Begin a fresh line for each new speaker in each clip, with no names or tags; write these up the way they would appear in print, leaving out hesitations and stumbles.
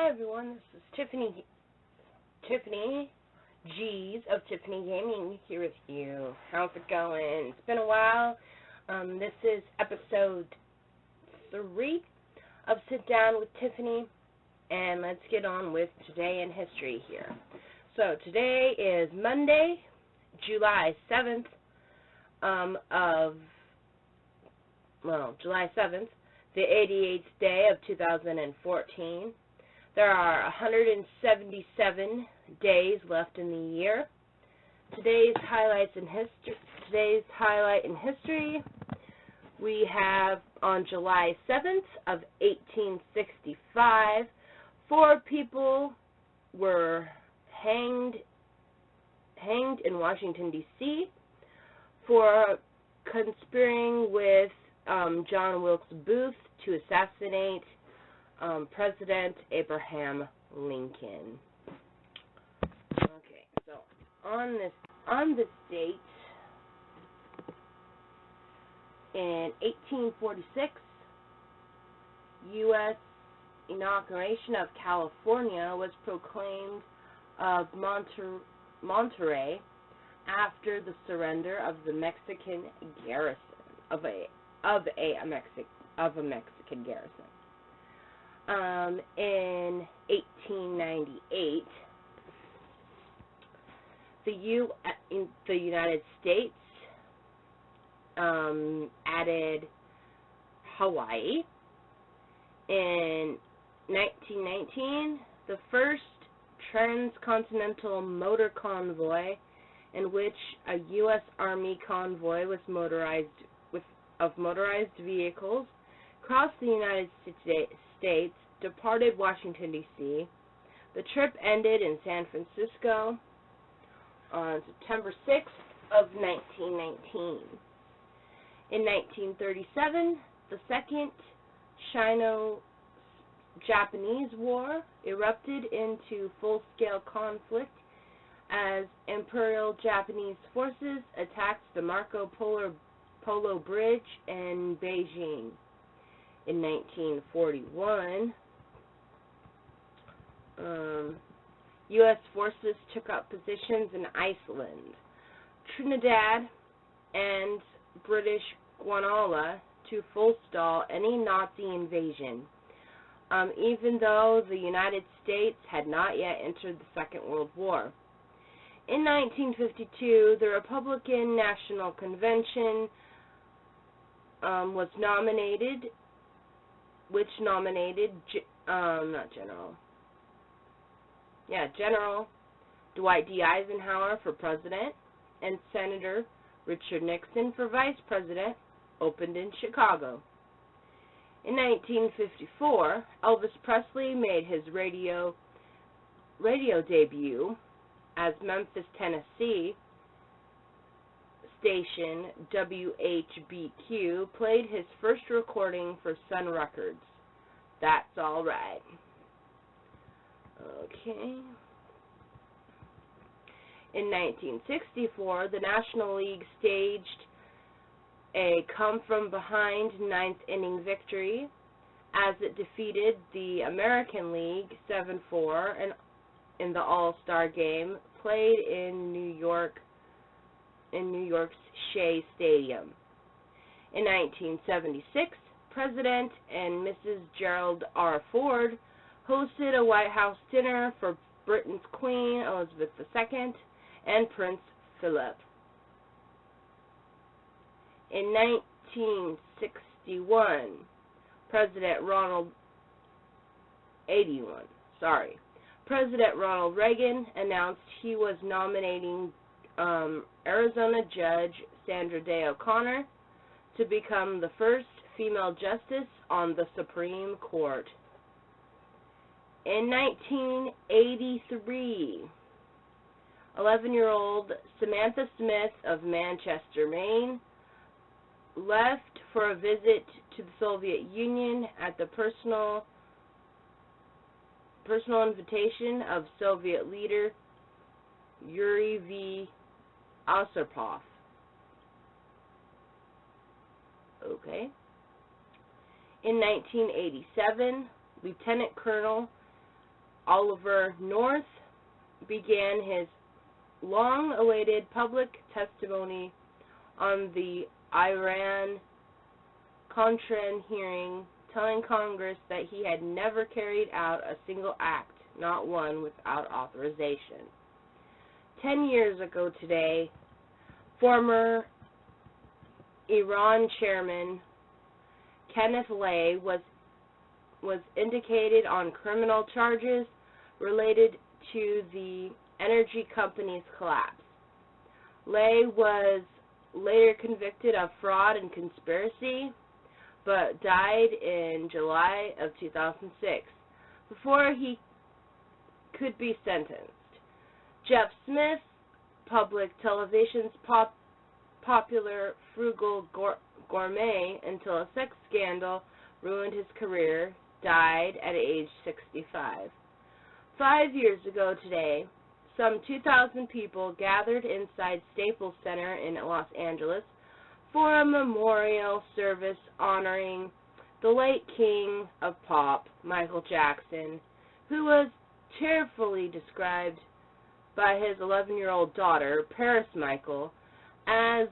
Hi everyone, this is Tiffany G's of Tiffany Gaming here with you. How's it going? It's been a while. This is episode 3 of Sit Down with Tiffany, and let's get on with today in history here. So today is Monday, July 7th, July 7th, the 88th day of 2014. There are 177 days left in the year. Today's highlight in history, we have on July 7th of 1865, 4 people were hanged in Washington, D.C. for conspiring with John Wilkes Booth to assassinate President Abraham Lincoln. Okay, so on this date in 1846, U.S. inauguration of California was proclaimed of Monterey after the surrender of the Mexican garrison of a Mexican garrison. In 1898, the United States added Hawaii. In 1919, the first transcontinental motor convoy, in which a U.S. Army convoy was motorized vehicles, crossed the United States, departed Washington, D.C. The trip ended in San Francisco on September 6th of 1919. In 1937, the Second Sino-Japanese War erupted into full-scale conflict as Imperial Japanese forces attacked the Marco Polo Bridge in Beijing. In 1941, U.S. forces took up positions in Iceland, Trinidad, and British Guiana to forestall any Nazi invasion, even though the United States had not yet entered the Second World War. In 1952, the Republican National Convention General Dwight D. Eisenhower for president and Senator Richard Nixon for vice president, opened in Chicago. In 1954, Elvis Presley made his radio debut as Memphis, Tennessee station WHBQ played his first recording for Sun Records. That's All Right. Okay. In 1964, the National League staged a come-from-behind ninth-inning victory as it defeated the American League 7-4 in the All-Star Game played in New York's Shea Stadium. In 1976, President and Mrs. Gerald R. Ford hosted a White House dinner for Britain's Queen Elizabeth II and Prince Philip. In 1961, President Ronald Reagan announced he was nominating Arizona Judge Sandra Day O'Connor to become the first female justice on the Supreme Court. In 1983, 11-year-old Samantha Smith of Manchester, Maine, left for a visit to the Soviet Union at the personal invitation of Soviet leader Yuri V. Osipov. Okay. In 1987, Lieutenant Colonel Oliver North began his long-awaited public testimony on the Iran-Contra hearing, telling Congress that he had never carried out a single act, not one, without authorization. 10 years ago today, former Iran chairman Kenneth Lay was indicted on criminal charges related to the energy company's collapse. Lay was later convicted of fraud and conspiracy, but died in July of 2006 before he could be sentenced. Jeff Smith, public television's popular frugal gourmet until a sex scandal ruined his career, died at age 65. 5 years ago today, some 2,000 people gathered inside Staples Center in Los Angeles for a memorial service honoring the late king of pop, Michael Jackson, who was tearfully described by his 11-year-old daughter, Paris Michael, as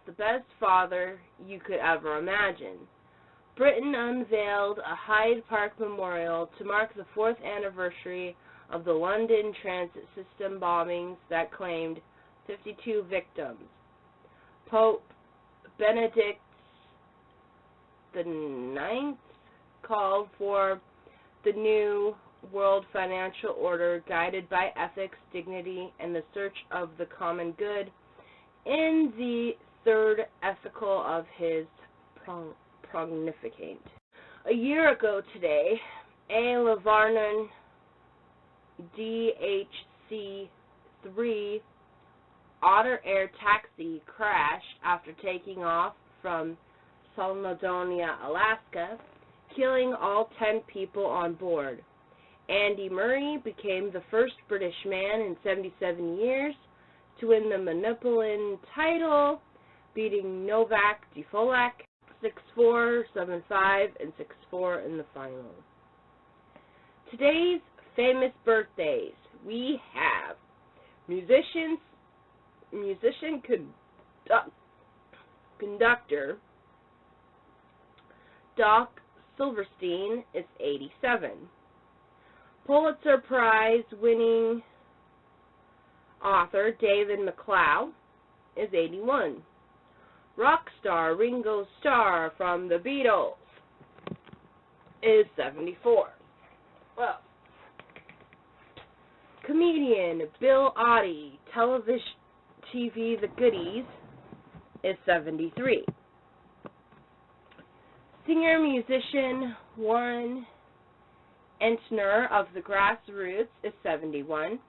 the best father you could ever imagine. Britain unveiled a Hyde Park memorial to mark the 4th anniversary of the London transit system bombings that claimed 52 victims. Pope Benedict IX called for the new world financial order guided by ethics, dignity, and the search of the common good in the third ethical of his pontificate. A year ago today, a Lavarnon DHC-3 Otter Air taxi crashed after taking off from Snowdonia, Alaska, killing all 10 people on board. Andy Murray became the first British man in 77 years to win the Monopoly title, beating Novak Djokovic 6-4, 7-5, and 6-4 in the final. Today's famous birthdays, we have conductor Doc Silverstein is 87. Pulitzer Prize winning author David McCloud is 81. Rock star Ringo Starr from the Beatles is 74. Well, comedian Bill Oddie, TV The Goodies, is 73. Singer-musician Warren Entner of the Grassroots is 71.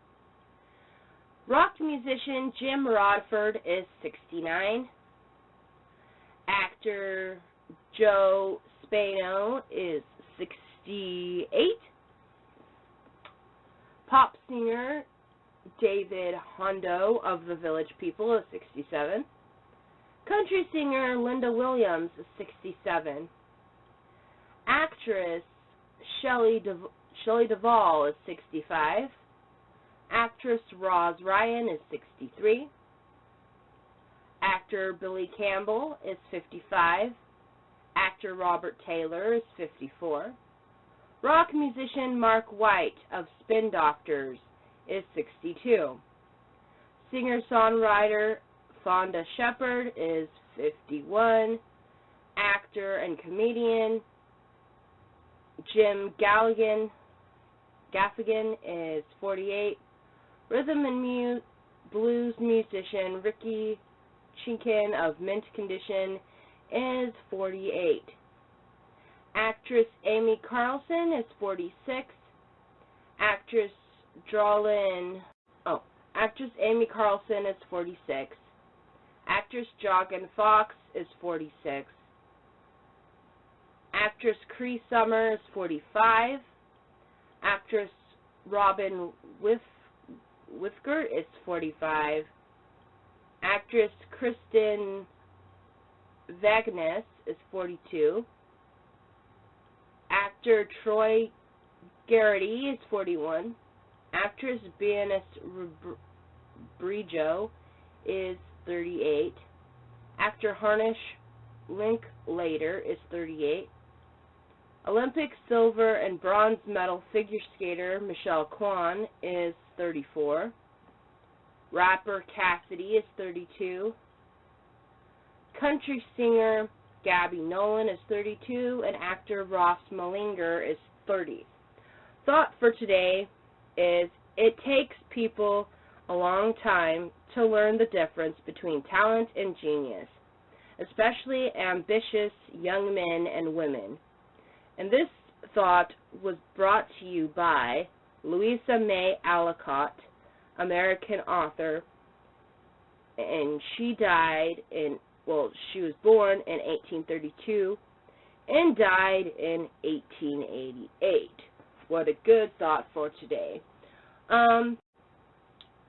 Rock musician Jim Rodford is 69. Actor Joe Spano is 68. Pop singer David Hondo of the Village People is 67. Country singer Linda Williams is 67. Actress Shelley Duvall is 65. Actress Roz Ryan is 63. Actor Billy Campbell is 55. Actor Robert Taylor is 54. Rock musician Mark White of Spin Doctors is 62. Singer-songwriter Fonda Shepard is 51. Actor and comedian Jim Gaffigan is 48. Rhythm and blues musician Ricky Chinkin of Mint Condition is 48. Actress Amy Carlson is 46. Actress Amy Carlson is 46. Actress Jogan Fox is 46. Actress Cree Summer is 45. Actress Robin Whisker is 45. Actress Kristen Vagness is 42. Actor Troy Garrity is 41. Actress Beatrice Brijo is 38. Actor Harnish Linklater is 38. Olympic silver and bronze medal figure skater Michelle Kwan is 34. Rapper Cassidy is 32. Country singer Gabby Nolan is 32, and actor Ross Malinger is 30. Thought for today is, it takes people a long time to learn the difference between talent and genius, especially ambitious young men and women. And this thought was brought to you by Louisa May Alcott, American author, and she was born in 1832 and died in 1888. What a good thought for today. I'd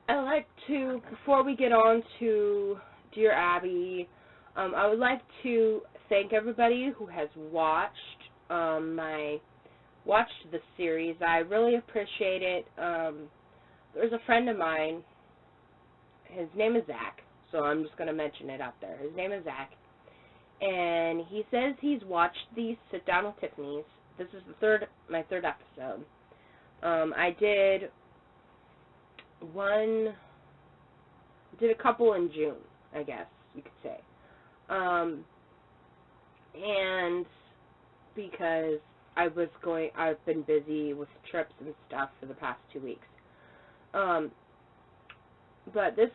like to, before we get on to Dear Abby, I would like to thank everybody who has watched the series. I really appreciate it. There's a friend of mine, his name is Zach, so I'm just going to mention it out there. His name is Zach, and he says he's watched these Sit Down with Tiffany's. This is my third episode. I did a couple in June, I guess you could say. And because I've been busy with trips and stuff for the past 2 weeks. But just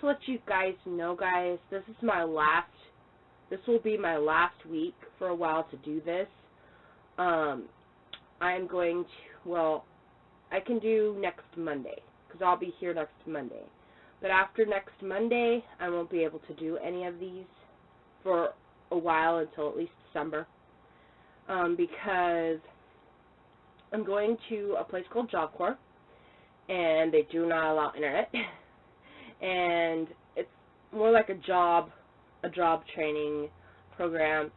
to let you guys know, guys, this will be my last week for a while to do this. I'm going to, I can do next Monday, because I'll be here next Monday. But after next Monday, I won't be able to do any of these for a while, until at least December. Because I'm going to a place called Job Corps, and they do not allow internet. And it's more like a job training program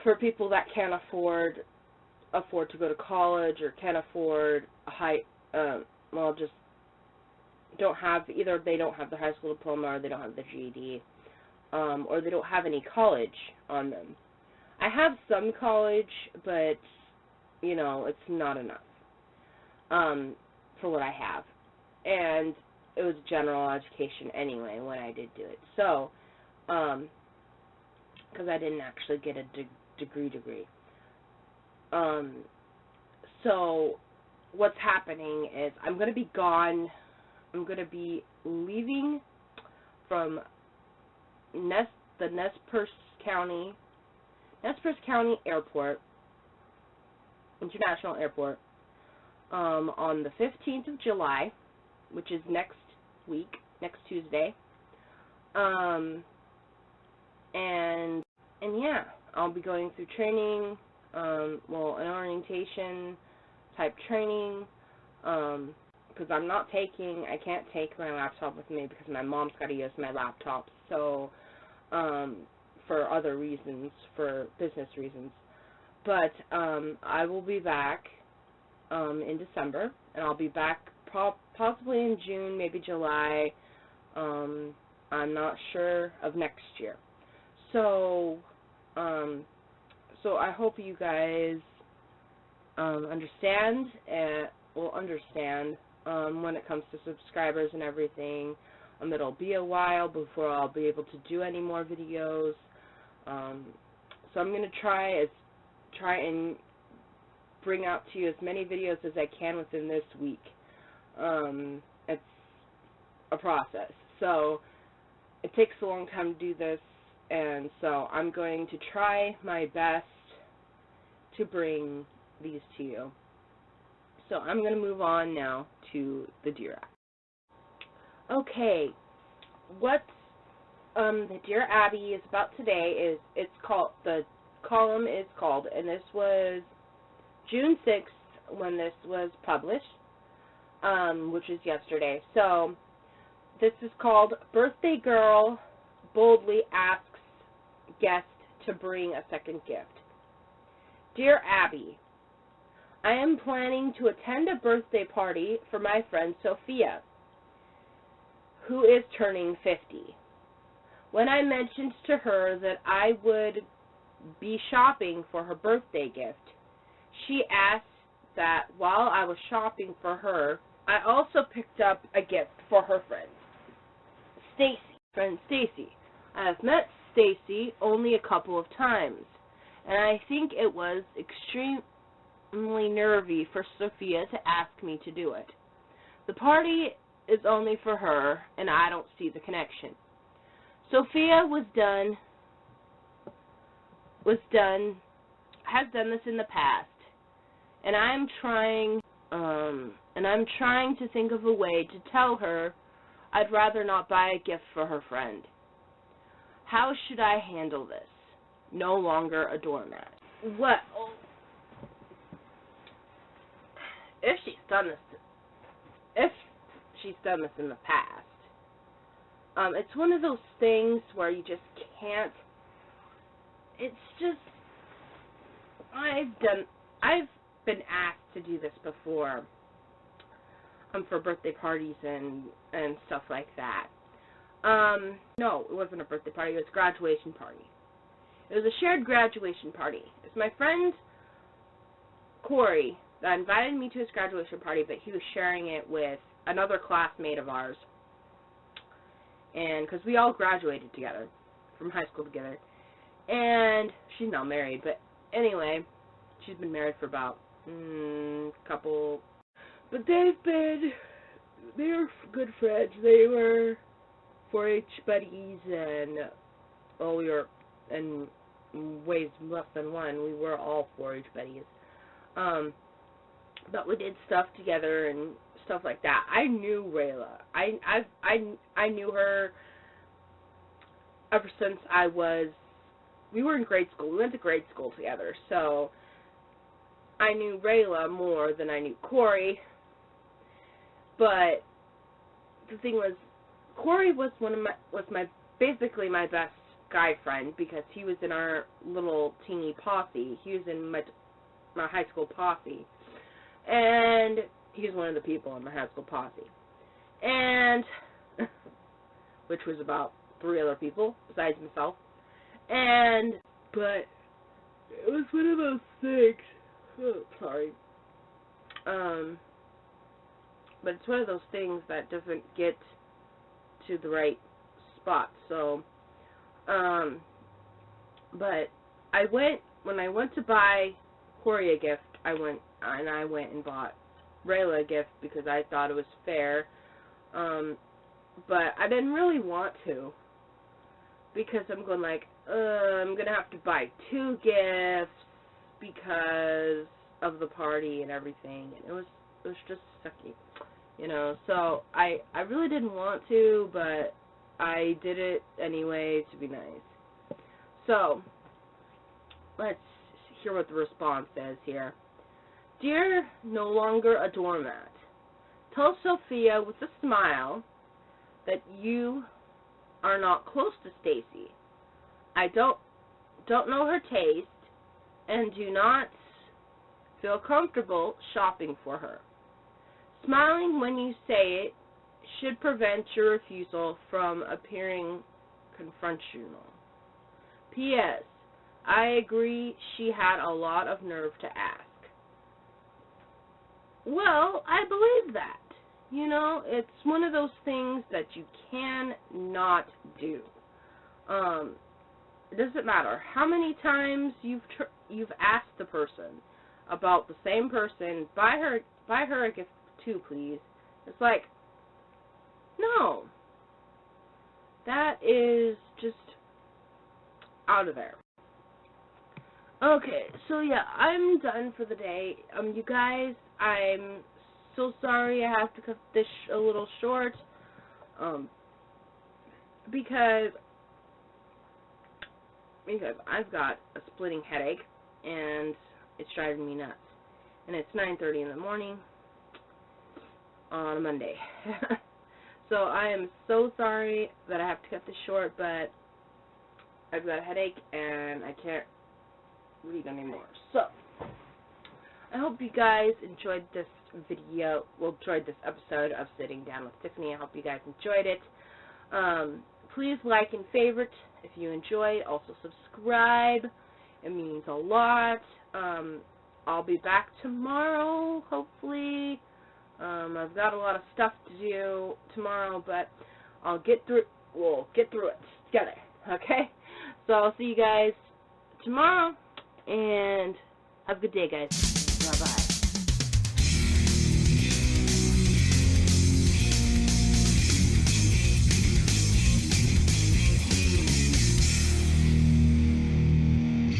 for people that can't afford to go to college, or can't afford just don't have, either they don't have the high school diploma, or they don't have the GED, or they don't have any college on them. I have some college, but it's not enough for what I have, and it was general education anyway when I did do it. So, because I didn't actually get a degree. So what's happening is I'm going to be gone. I'm going to be leaving from the Nez Perce County Airport, International Airport, on the 15th of July, which is next Tuesday. And yeah, I'll be going through training, an orientation type training, because I can't take my laptop with me because my mom's got to use my laptop, so, for other reasons, for business reasons. But, I will be back, in December, and I'll be back possibly in June, maybe July. I'm not sure of next year. So I hope you guys understand when it comes to subscribers and everything. It'll be a while before I'll be able to do any more videos. So I'm going to try and bring out to you as many videos as I can within this week. It's a process, so it takes a long time to do this, and so I'm going to try my best to bring these to you. So I'm going to move on now to the Dear Abby. Okay, what the Dear Abby is about today is the column is called, and this was June 6th when this was published, which is yesterday. So this is called Birthday Girl Boldly Asks Guest to Bring a Second Gift. Dear Abby, I am planning to attend a birthday party for my friend Sophia, who is turning 50. When I mentioned to her that I would be shopping for her birthday gift, she asked that while I was shopping for her, I also picked up a gift for her friend, Stacy. Friend Stacy. I have met Stacy only a couple of times, and I think it was extremely nervy for Sophia to ask me to do it. The party is only for her, and I don't see the connection. Sophia has done this in the past, and I'm trying to think of a way to tell her I'd rather not buy a gift for her friend. How should I handle this? No longer a doormat. Well, if she's done this in the past, it's one of those things where you just can't. It's just, I've been asked to do this before, for birthday parties and stuff like that. No, it wasn't a birthday party, it was a graduation party. It was a shared graduation party. It's my friend Corey that invited me to his graduation party, but he was sharing it with another classmate of ours. And because we all graduated together from high school together. And she's not married, but anyway, she's been married for about couple. But they're good friends. They were 4-H buddies, and we were in ways less than one. We were all 4-H buddies. But we did stuff together and stuff like that. I knew Rayla. I knew her ever since we were in grade school. We went to grade school together, so I knew Rayla more than I knew Corey. But the thing was, Corey was basically my best guy friend, because he was in our little teeny posse. He was in my high school posse, and he was one of the people in my high school posse, and which was about 3 other people besides myself. But it was one of those things. Oh, sorry. But it's one of those things that doesn't get to the right spot. So, but when I went to buy Corey a gift, I went and bought Rayla a gift because I thought it was fair. But I didn't really want to, because I'm going like, I'm going to have to buy 2 gifts because of the party and everything, and it was just sucky, you know. So I really didn't want to, but I did it anyway to be nice. So let's hear what the response says here. Dear no longer a doormat, tell Sophia with a smile that you are not close to Stacy. I don't know her taste and do not feel comfortable shopping for her. Smiling when you say it should prevent your refusal from appearing confrontational. P.S. I agree she had a lot of nerve to ask. Well, I believe that. You know, it's one of those things that you cannot do. It doesn't matter how many times you've asked the person about the same person, buy her a gift too, please. It's like, no. That is just out of there. Okay, so yeah, I'm done for the day. You guys, I'm so sorry I have to cut this a little short, because I've got a splitting headache, and it's driving me nuts. And it's 9:30 in the morning on a Monday. So I am so sorry that I have to cut this short, but I've got a headache, and I can't read anymore. So I hope hope you guys enjoyed this video, enjoyed this episode of Sitting Down with Tiffany. I hope you guys enjoyed it. Please like and favorite if you enjoyed. Also subscribe. It means a lot. I'll be back tomorrow, hopefully. I've got a lot of stuff to do tomorrow, but we'll get through it together, okay? So I'll see you guys tomorrow, and have a good day, guys. Bye-bye.